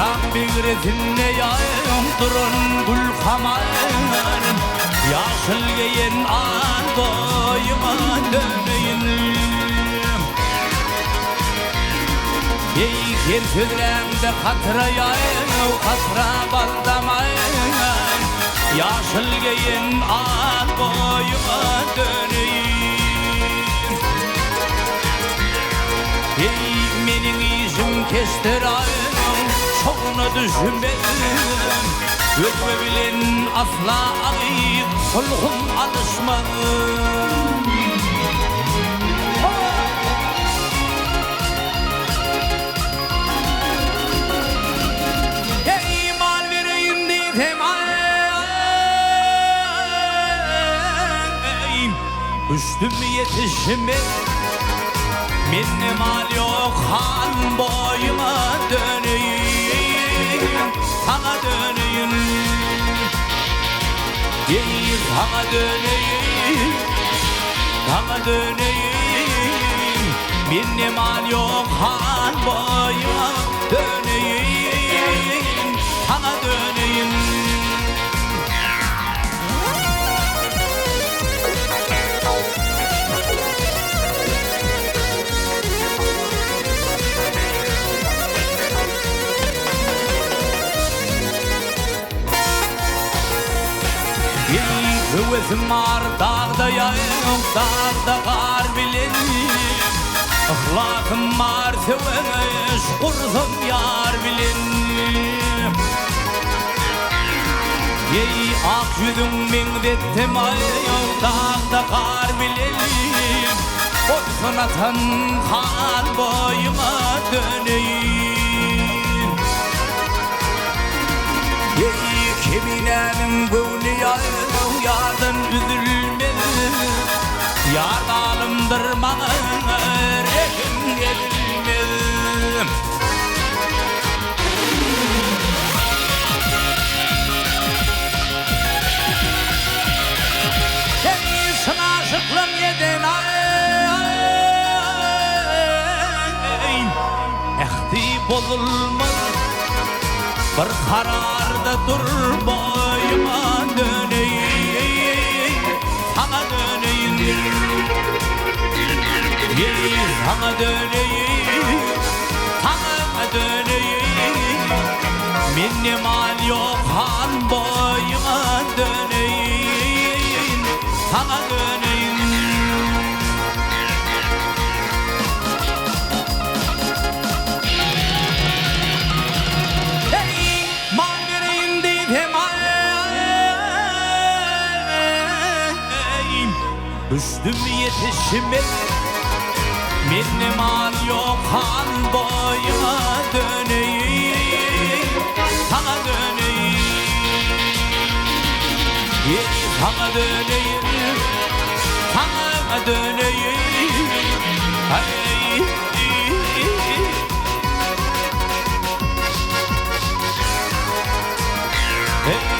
Ram bigretinne yayım durun gül kamanım Yaşıl giyin an boyuma döneyim Yer sözlemde katrayayım katra baldamayım Yaşıl giyin an boyuma döneyim Menin izim kestirayım çoğunu düşünmedim Ötme bilen asla ağıyıp solğun alışmadım Ey mal vereyim dedim Üstüm yetişime Minne mal yok han boyuma döneyim Sana döneyim Sana döneyim Sana döneyim Minne mal yok han boyuma döneyim Sana döneyim Hüvesim var dağda yayım, dağda kar bilenim Ahlakım var sevemiş, kurzum yar bilenim Ey ak yüzüm mendettim ayım, dağda kar bilenim Olsun atan kan boyuma döneyim Ey keminenim gönlü yayım Yardan üzülmedim Yar alımdırmanı rekim edilmedim Senin aşıklım yedin Ehdi bozulmaz Bir kararda dur boyuma döneyim Sana döneyim Sana döneyim Sana döneyim Minne mal yok han boyuma döneyim Sana döneyim Üstüm yetişime Minne mal yok han boyuma döneyim Sana döneyim Sana döneyim Sana döneyim Hey